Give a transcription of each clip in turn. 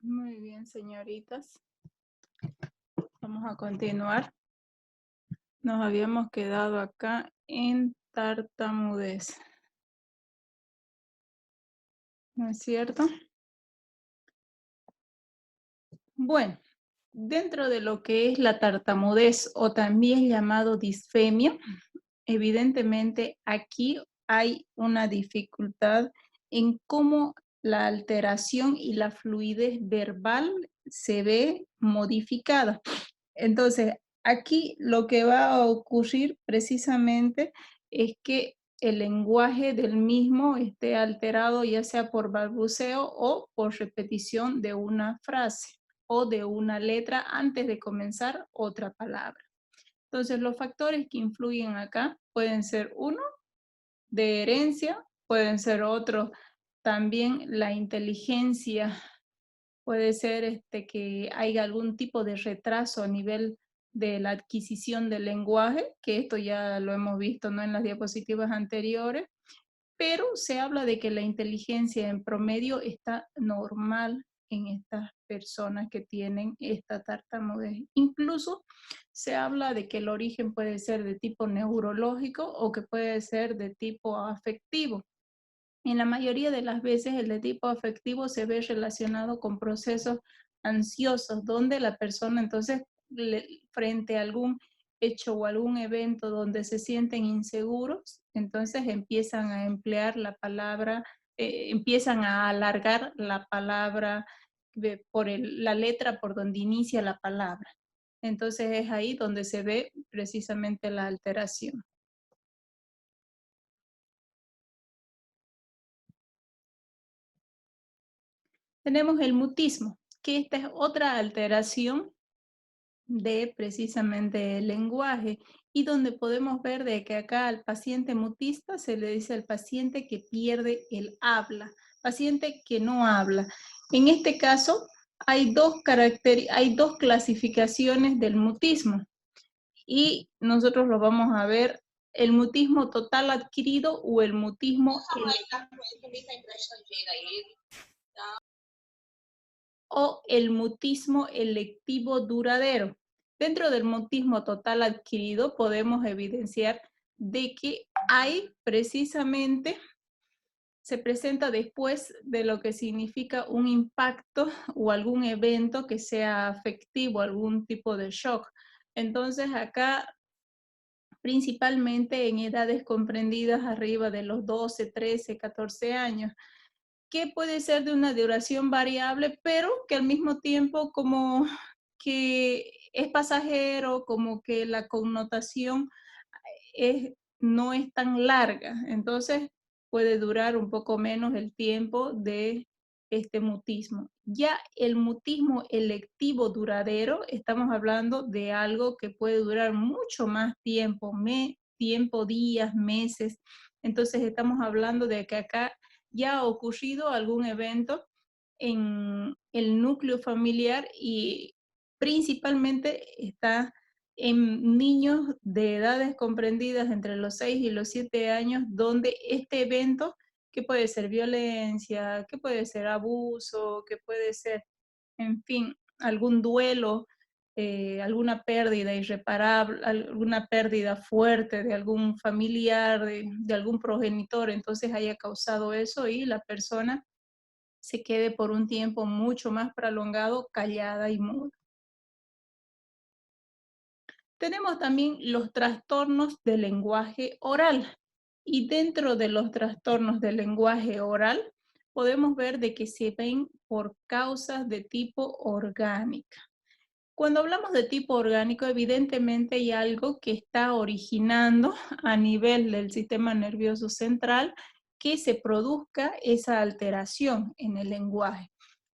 Muy bien, señoritas. Vamos a continuar. Nos habíamos quedado acá en tartamudez. ¿No es cierto? Bueno, dentro de lo que es la tartamudez o también llamado disfemia, evidentemente aquí hay una dificultad en cómo la alteración y la fluidez verbal se ve modificada. Entonces, aquí lo que va a ocurrir precisamente es que el lenguaje del mismo esté alterado ya sea por balbuceo o por repetición de una frase o de una letra antes de comenzar otra palabra. Entonces, los factores que influyen acá pueden ser uno, de herencia, pueden ser otros, también la inteligencia. Puede ser que haya algún tipo de retraso a nivel de la adquisición del lenguaje, que esto ya lo hemos visto, ¿no?, en las diapositivas anteriores, pero se habla de que la inteligencia en promedio está normal en estas personas que tienen esta tartamudez. Incluso se habla de que el origen puede ser de tipo neurológico o que puede ser de tipo afectivo. En la mayoría de las veces el de tipo afectivo se ve relacionado con procesos ansiosos, donde la persona entonces frente a algún hecho o algún evento donde se sienten inseguros, entonces empiezan a emplear la palabra, empiezan a alargar la palabra por la letra por donde inicia la palabra. Entonces es ahí donde se ve precisamente la alteración. Tenemos el mutismo, que esta es otra alteración de precisamente el lenguaje y donde podemos ver de que acá al paciente mutista se le dice al paciente que pierde el habla, paciente que no habla. En este caso hay hay dos clasificaciones del mutismo y nosotros lo vamos a ver: el mutismo total adquirido o el mutismo o el mutismo electivo duradero. Dentro del mutismo total adquirido podemos evidenciar de que hay precisamente, se presenta después de lo que significa un impacto o algún evento que sea afectivo, algún tipo de shock. Entonces acá, principalmente en edades comprendidas arriba de los 12, 13, 14 años, que puede ser de una duración variable, pero que al mismo tiempo como que es pasajero, como que la connotación no es tan larga. Entonces puede durar un poco menos el tiempo de este mutismo. Ya el mutismo electivo duradero, estamos hablando de algo que puede durar mucho más tiempo, días, meses. Entonces estamos hablando de que acá ya ha ocurrido algún evento en el núcleo familiar y principalmente está en niños de edades comprendidas entre los 6 y los 7 años, donde este evento, que puede ser violencia, que puede ser abuso, que puede ser, en fin, algún duelo, alguna pérdida irreparable, alguna pérdida fuerte de algún familiar, de algún progenitor, entonces haya causado eso y la persona se quede por un tiempo mucho más prolongado callada y muda. Tenemos también los trastornos del lenguaje oral. Y dentro de los trastornos del lenguaje oral, podemos ver de que se ven por causas de tipo orgánica. Cuando hablamos de tipo orgánico, evidentemente hay algo que está originando a nivel del sistema nervioso central que se produzca esa alteración en el lenguaje.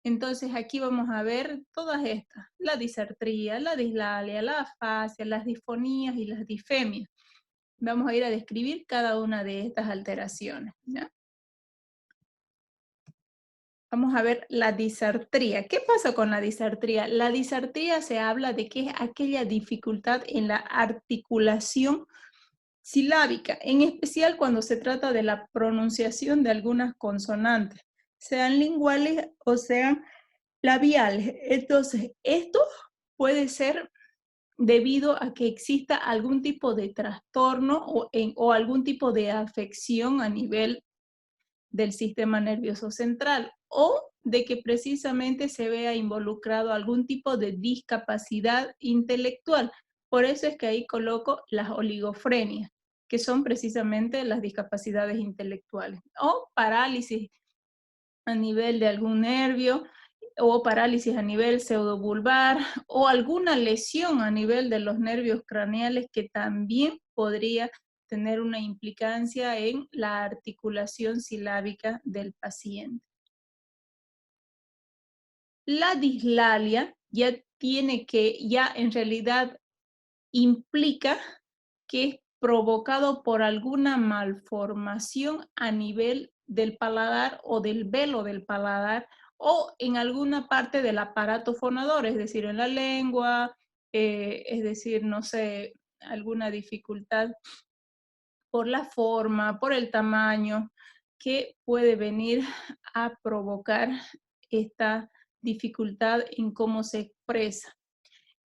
Entonces aquí vamos a ver todas estas: la disartría, la dislalia, la afasia, las disfonías y las disfemias. Vamos a ir a describir cada una de estas alteraciones, ¿ya? Vamos a ver la disartría. ¿Qué pasa con la disartría? La disartría se habla de que es aquella dificultad en la articulación silábica, en especial cuando se trata de la pronunciación de algunas consonantes, sean linguales o sean labiales. Entonces, esto puede ser debido a que exista algún tipo de trastorno o algún tipo de afección a nivel del sistema nervioso central o de que precisamente se vea involucrado algún tipo de discapacidad intelectual. Por eso es que ahí coloco las oligofrenias, que son precisamente las discapacidades intelectuales, o parálisis a nivel de algún nervio, o parálisis a nivel pseudobulbar, o alguna lesión a nivel de los nervios craneales que también podría tener una implicancia en la articulación silábica del paciente. La dislalia ya en realidad implica que es provocado por alguna malformación a nivel del paladar o del velo del paladar o en alguna parte del aparato fonador, es decir, en la lengua, es decir, no sé, alguna dificultad por la forma, por el tamaño, que puede venir a provocar esta dificultad en cómo se expresa.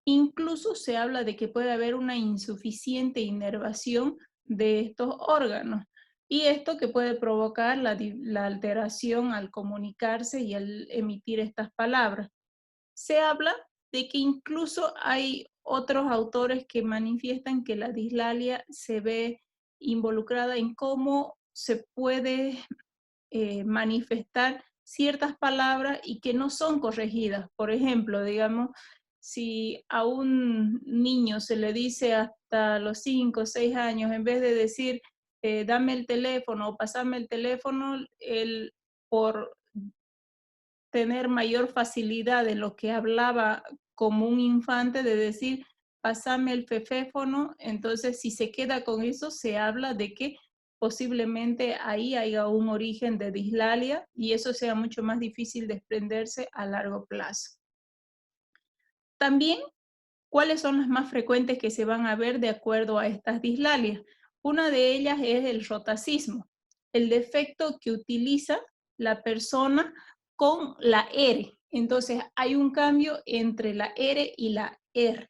Incluso se habla de que puede haber una insuficiente inervación de estos órganos y esto que puede provocar la alteración al comunicarse y al emitir estas palabras. Se habla de que incluso hay otros autores que manifiestan que la dislalia se ve involucrada en cómo se puede manifestar ciertas palabras y que no son corregidas. Por ejemplo, digamos, si a un niño se le dice hasta los 5 o 6 años, en vez de decir, dame el teléfono o pasame el teléfono, él por tener mayor facilidad de lo que hablaba como un infante, de decir, pasame el feféfono, entonces si se queda con eso, se habla de que posiblemente ahí haya un origen de dislalia y eso sea mucho más difícil desprenderse a largo plazo. También, ¿cuáles son las más frecuentes que se van a ver de acuerdo a estas dislalias? Una de ellas es el rotacismo, el defecto que utiliza la persona con la R. Entonces, hay un cambio entre la R y la R.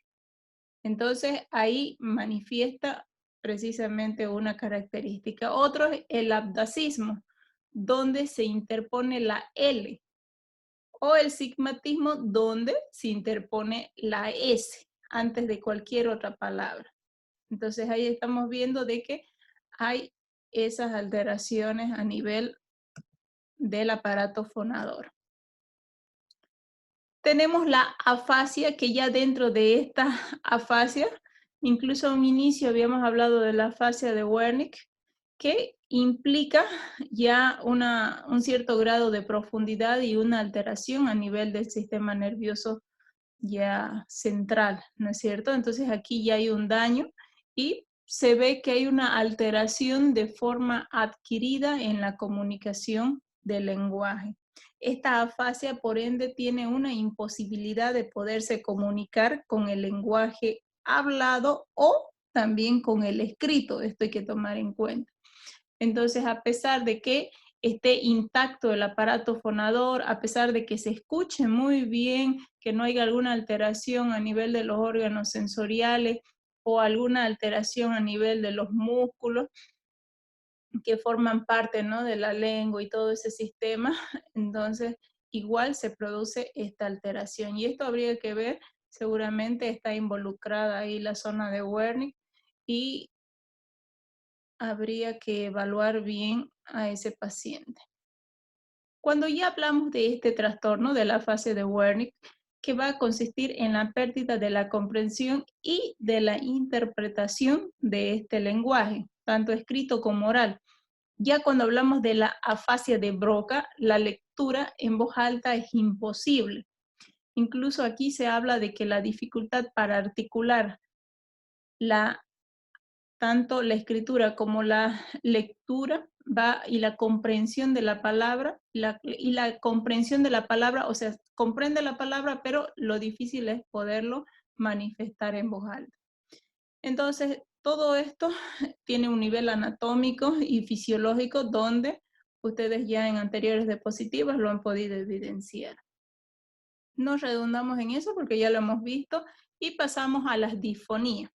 Entonces, ahí manifiesta precisamente una característica. Otro es el abdacismo, donde se interpone la L, o el sigmatismo, donde se interpone la S antes de cualquier otra palabra. Entonces, ahí estamos viendo de que hay esas alteraciones a nivel del aparato fonador. Tenemos la afasia, que ya dentro de esta afasia, incluso a un inicio habíamos hablado de la afasia de Wernicke, que implica ya un cierto grado de profundidad y una alteración a nivel del sistema nervioso ya central, ¿no es cierto? Entonces aquí ya hay un daño y se ve que hay una alteración de forma adquirida en la comunicación del lenguaje. Esta afasia, por ende, tiene una imposibilidad de poderse comunicar con el lenguaje hablado o también con el escrito. Esto hay que tomar en cuenta. Entonces, a pesar de que esté intacto el aparato fonador, a pesar de que se escuche muy bien, que no haya alguna alteración a nivel de los órganos sensoriales o alguna alteración a nivel de los músculos que forman parte, ¿no?, de la lengua y todo ese sistema, entonces igual se produce esta alteración. Y esto habría que ver, seguramente está involucrada ahí la zona de Wernicke y habría que evaluar bien a ese paciente. Cuando ya hablamos de este trastorno de la fase de Wernicke, que va a consistir en la pérdida de la comprensión y de la interpretación de este lenguaje, tanto escrito como oral. Ya cuando hablamos de la afasia de Broca, la lectura en voz alta es imposible. Incluso aquí se habla de que la dificultad para articular tanto la escritura como la lectura y la comprensión de la palabra, y la comprensión de la palabra, o sea, comprende la palabra, pero lo difícil es poderlo manifestar en voz alta. Entonces, todo esto tiene un nivel anatómico y fisiológico donde ustedes ya en anteriores diapositivas lo han podido evidenciar. No redundamos en eso porque ya lo hemos visto y pasamos a las disfonías.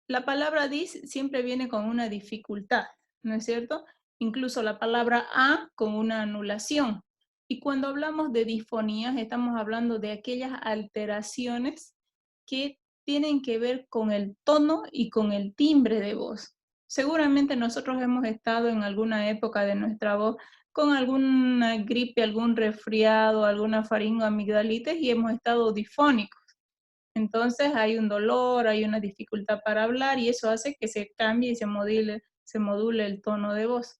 La palabra dis siempre viene con una dificultad, ¿no es cierto? Incluso la palabra a con una anulación. Y cuando hablamos de disfonías, estamos hablando de aquellas alteraciones que tienen que ver con el tono y con el timbre de voz. Seguramente nosotros hemos estado en alguna época de nuestra voz con alguna gripe, algún resfriado, alguna faringoamigdalitis y hemos estado difónicos. Entonces hay un dolor, hay una dificultad para hablar y eso hace que se cambie y se module el tono de voz.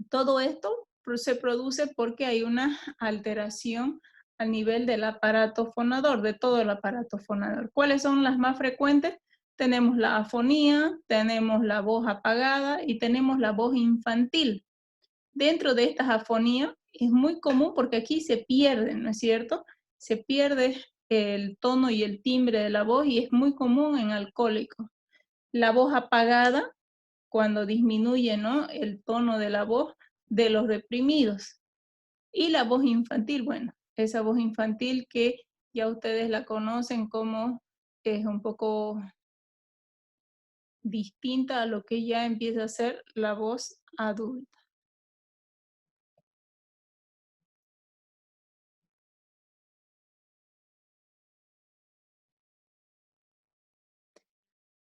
Todo esto se produce porque hay una alteración a nivel del aparato fonador, de todo el aparato fonador. ¿Cuáles son las más frecuentes? Tenemos la afonía, tenemos la voz apagada y tenemos la voz infantil. Dentro de estas afonías es muy común porque aquí se pierden, ¿no es cierto? Se pierde el tono y el timbre de la voz y es muy común en alcohólicos. La voz apagada, cuando disminuye, ¿no?, el tono de la voz de los deprimidos. Y la voz infantil, bueno, esa voz infantil que ya ustedes la conocen como es un poco distinta a lo que ya empieza a ser la voz adulta.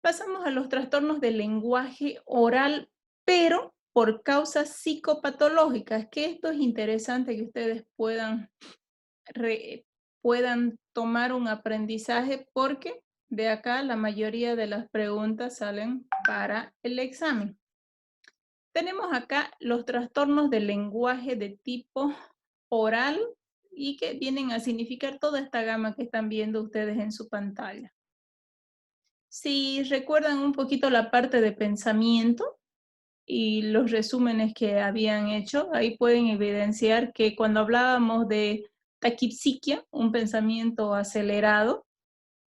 Pasamos a los trastornos del lenguaje oral, pero por causas psicopatológicas, que esto es interesante que ustedes puedan tomar un aprendizaje porque de acá la mayoría de las preguntas salen para el examen. Tenemos acá los trastornos del lenguaje de tipo oral y que vienen a significar toda esta gama que están viendo ustedes en su pantalla. Si recuerdan un poquito la parte de pensamiento y los resúmenes que habían hecho, ahí pueden evidenciar que cuando hablábamos de taquipsiquia, un pensamiento acelerado,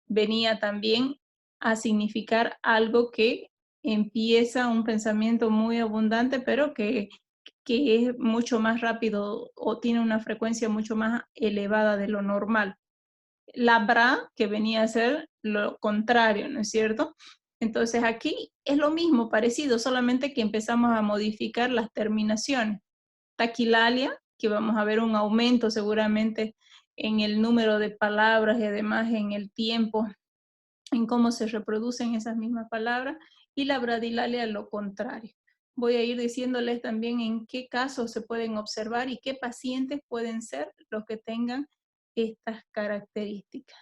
venía también a significar algo que empieza un pensamiento muy abundante, pero que es mucho más rápido o tiene una frecuencia mucho más elevada de lo normal. La bra, que venía a ser lo contrario, ¿no es cierto? Entonces aquí es lo mismo, parecido, solamente que empezamos a modificar las terminaciones. Taquilalia, que vamos a ver un aumento seguramente en el número de palabras y además en el tiempo, en cómo se reproducen esas mismas palabras, y la bradilalia lo contrario. Voy a ir diciéndoles también en qué casos se pueden observar y qué pacientes pueden ser los que tengan estas características.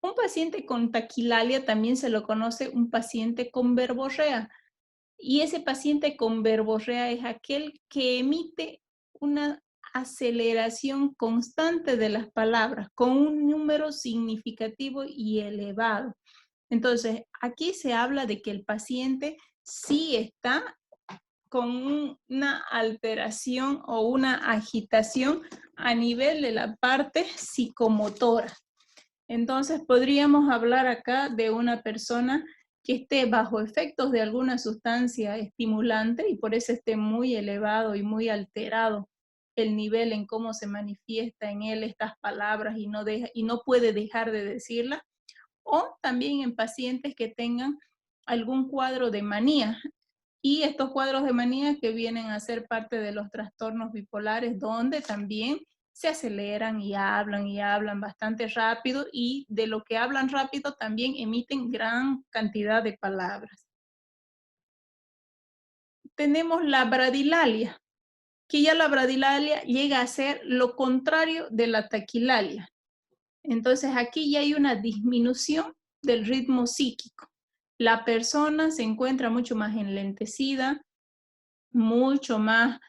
Un paciente con taquilalia también se lo conoce un paciente con verborrea. Y ese paciente con verborrea es aquel que emite una aceleración constante de las palabras con un número significativo y elevado. Entonces, aquí se habla de que el paciente sí está con una alteración o una agitación a nivel de la parte psicomotora. Entonces podríamos hablar acá de una persona que esté bajo efectos de alguna sustancia estimulante y por eso esté muy elevado y muy alterado el nivel en cómo se manifiesta en él estas palabras y no puede dejar de decirlas, o también en pacientes que tengan algún cuadro de manía. Y estos cuadros de manía que vienen a ser parte de los trastornos bipolares, donde también se aceleran y hablan bastante rápido y de lo que hablan rápido también emiten gran cantidad de palabras. Tenemos la bradilalia, que ya la bradilalia llega a ser lo contrario de la taquilalia. Entonces aquí ya hay una disminución del ritmo psíquico. La persona se encuentra mucho más enlentecida, mucho más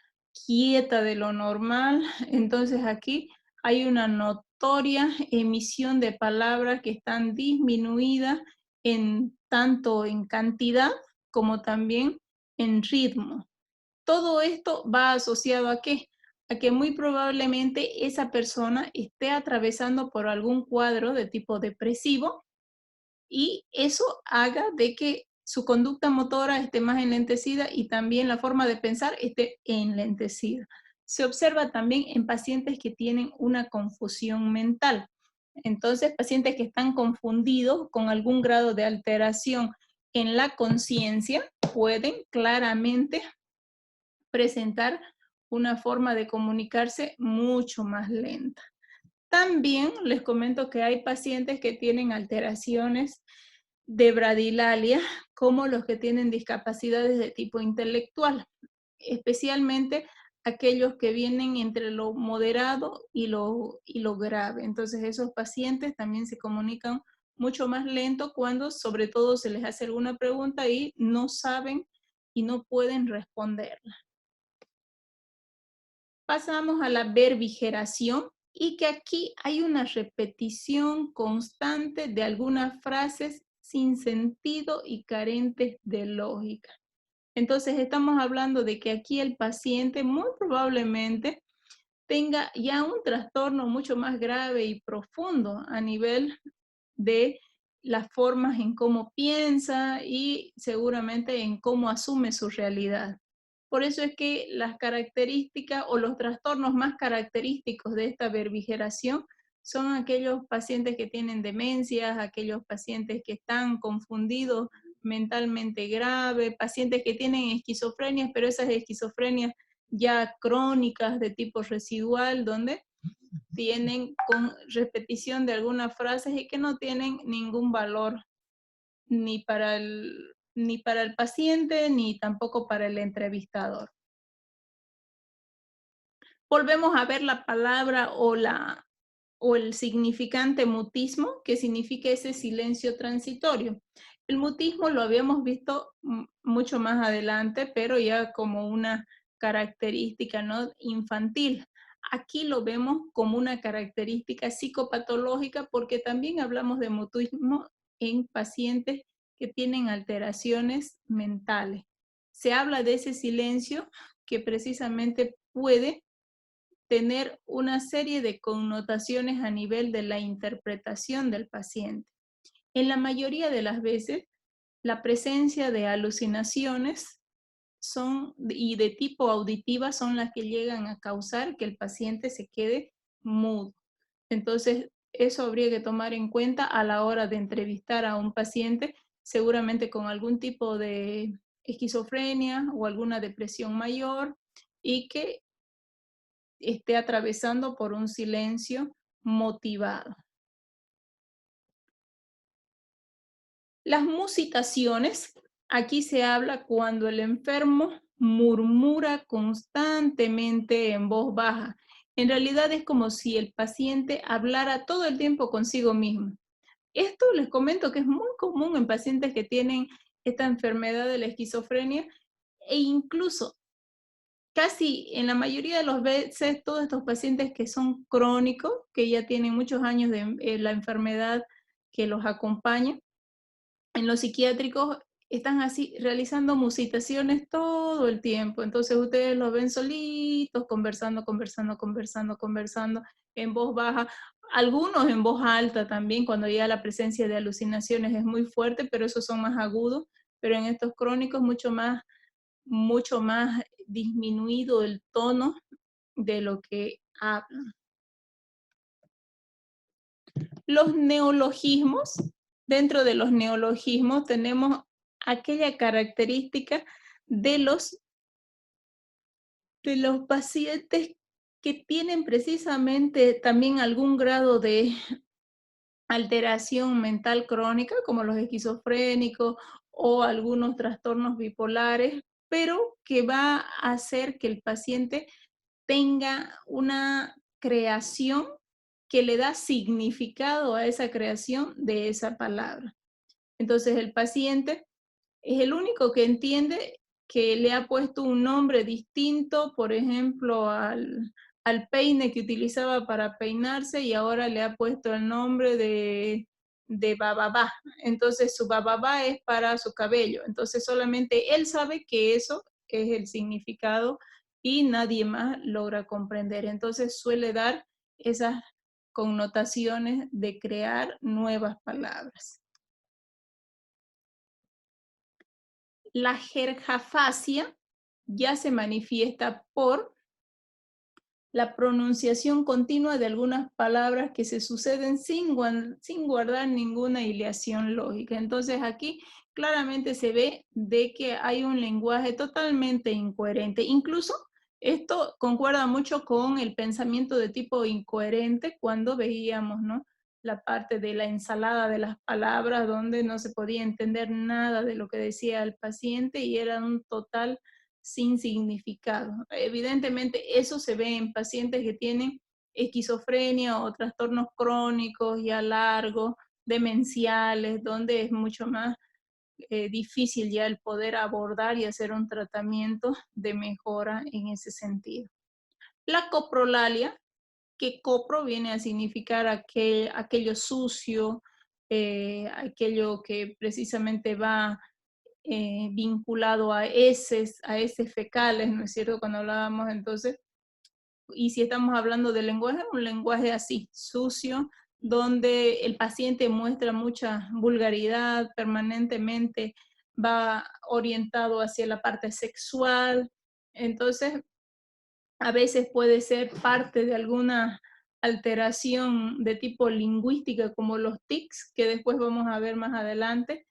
quieta de lo normal. Entonces aquí hay una notoria emisión de palabras que están disminuidas en tanto en cantidad como también en ritmo. Todo esto va asociado ¿a qué? A que muy probablemente esa persona esté atravesando por algún cuadro de tipo depresivo y eso haga de que su conducta motora esté más enlentecida y también la forma de pensar esté enlentecida. Se observa también en pacientes que tienen una confusión mental. Entonces, pacientes que están confundidos con algún grado de alteración en la conciencia pueden claramente presentar una forma de comunicarse mucho más lenta. También les comento que hay pacientes que tienen alteraciones de bradilalia, como los que tienen discapacidades de tipo intelectual, especialmente aquellos que vienen entre lo moderado y lo grave. Entonces, esos pacientes también se comunican mucho más lento cuando sobre todo se les hace alguna pregunta y no saben y no pueden responderla. Pasamos a la verbigeración y que aquí hay una repetición constante de algunas frases sin sentido y carentes de lógica. Entonces estamos hablando de que aquí el paciente muy probablemente tenga ya un trastorno mucho más grave y profundo a nivel de las formas en cómo piensa y seguramente en cómo asume su realidad. Por eso es que las características o los trastornos más característicos de esta verbigeración son aquellos pacientes que tienen demencias, aquellos pacientes que están confundidos mentalmente grave, pacientes que tienen esquizofrenias, pero esas esquizofrenias ya crónicas de tipo residual, donde tienen con repetición de algunas frases y que no tienen ningún valor ni para el paciente ni tampoco para el entrevistador. Volvemos a ver la palabra o el significante mutismo, que significa ese silencio transitorio. El mutismo lo habíamos visto mucho más adelante, pero ya como una característica, ¿no?, infantil. Aquí lo vemos como una característica psicopatológica porque también hablamos de mutismo en pacientes que tienen alteraciones mentales. Se habla de ese silencio que precisamente puede tener una serie de connotaciones a nivel de la interpretación del paciente. En la mayoría de las veces, la presencia de alucinaciones y de tipo auditiva son las que llegan a causar que el paciente se quede mudo. Entonces, eso habría que tomar en cuenta a la hora de entrevistar a un paciente, seguramente con algún tipo de esquizofrenia o alguna depresión mayor y que esté atravesando por un silencio motivado. Las musitaciones, aquí se habla cuando el enfermo murmura constantemente en voz baja. En realidad es como si el paciente hablara todo el tiempo consigo mismo. Esto les comento que es muy común en pacientes que tienen esta enfermedad de la esquizofrenia e incluso casi en la mayoría de las veces todos estos pacientes que son crónicos, que ya tienen muchos años de la enfermedad que los acompaña, en los psiquiátricos están así realizando musitaciones todo el tiempo. Entonces ustedes los ven solitos, conversando en voz baja. Algunos en voz alta también, cuando ya la presencia de alucinaciones es muy fuerte, pero esos son más agudos. Pero en estos crónicos mucho más disminuido el tono de lo que hablan. Los neologismos, dentro de los neologismos tenemos aquella característica de los pacientes que tienen precisamente también algún grado de alteración mental crónica, como los esquizofrénicos o algunos trastornos bipolares, pero que va a hacer que el paciente tenga una creación que le da significado a esa creación de esa palabra. Entonces el paciente es el único que entiende que le ha puesto un nombre distinto, por ejemplo, al peine que utilizaba para peinarse y ahora le ha puesto el nombre de bababá. Entonces su bababá es para su cabello. Entonces solamente él sabe que eso es el significado y nadie más logra comprender. Entonces suele dar esas connotaciones de crear nuevas palabras. La jergafasia ya se manifiesta por la pronunciación continua de algunas palabras que se suceden sin guardar ninguna hilación lógica. Entonces aquí claramente se ve de que hay un lenguaje totalmente incoherente. Incluso esto concuerda mucho con el pensamiento de tipo incoherente cuando veíamos, ¿no?, la parte de la ensalada de las palabras, donde no se podía entender nada de lo que decía el paciente y era un total sin significado. Evidentemente eso se ve en pacientes que tienen esquizofrenia o trastornos crónicos ya largos, demenciales, donde es mucho más difícil ya el poder abordar y hacer un tratamiento de mejora en ese sentido. La coprolalia, que copro viene a significar aquello sucio, aquello que precisamente va vinculado a heces fecales, ¿no es cierto? Cuando hablábamos entonces, y si estamos hablando de lenguaje, un lenguaje así, sucio, donde el paciente muestra mucha vulgaridad, permanentemente va orientado hacia la parte sexual, entonces a veces puede ser parte de alguna alteración de tipo lingüística como los tics, que después vamos a ver más adelante,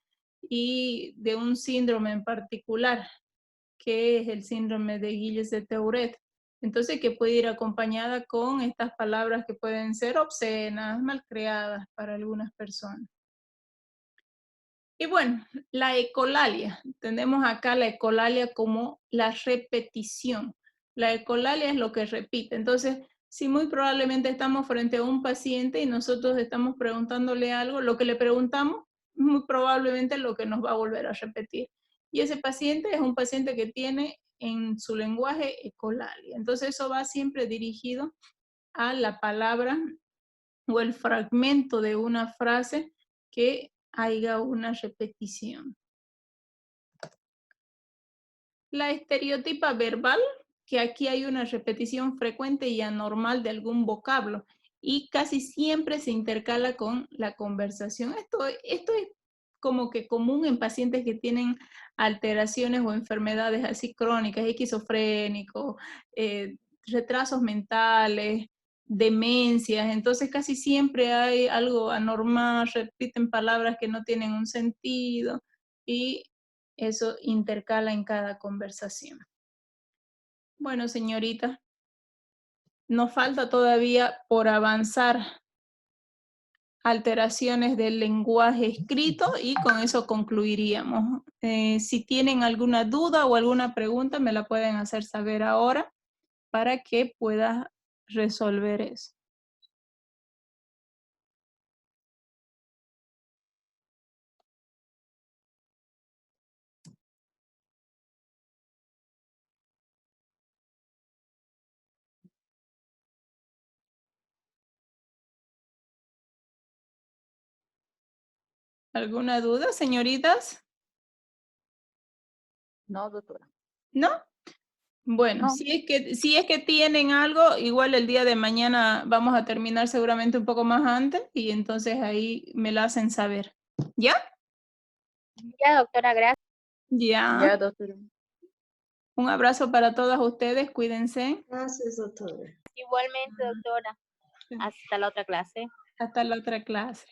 y de un síndrome en particular, que es el síndrome de Gilles de Tourette. Entonces, que puede ir acompañada con estas palabras que pueden ser obscenas, malcriadas para algunas personas. Y bueno, la ecolalia. Tenemos acá la ecolalia como la repetición. La ecolalia es lo que repite. Entonces, si muy probablemente estamos frente a un paciente y nosotros estamos preguntándole algo, lo que le preguntamos, muy probablemente lo que nos va a volver a repetir. Y ese paciente es un paciente que tiene en su lenguaje ecolalia. Entonces, eso va siempre dirigido a la palabra o el fragmento de una frase que haya una repetición. La estereotipa verbal, que aquí hay una repetición frecuente y anormal de algún vocablo y casi siempre se intercala con la conversación. Esto es como que común en pacientes que tienen alteraciones o enfermedades así crónicas, esquizofrénicos, retrasos mentales, demencias, entonces casi siempre hay algo anormal, repiten palabras que no tienen un sentido y eso intercala en cada conversación. Bueno, señorita, nos falta todavía por avanzar alteraciones del lenguaje escrito y con eso concluiríamos. Si tienen alguna duda o alguna pregunta, me la pueden hacer saber ahora para que pueda resolver eso. ¿Alguna duda, señoritas? No, doctora. ¿No? Bueno, No. si es que tienen algo, igual el día de mañana vamos a terminar seguramente un poco más antes y entonces ahí me lo hacen saber. ¿Ya? Ya, doctora, gracias. Ya. Ya, doctora. Un abrazo para todas ustedes, cuídense. Gracias, doctora. Igualmente, doctora. Hasta la otra clase. Hasta la otra clase.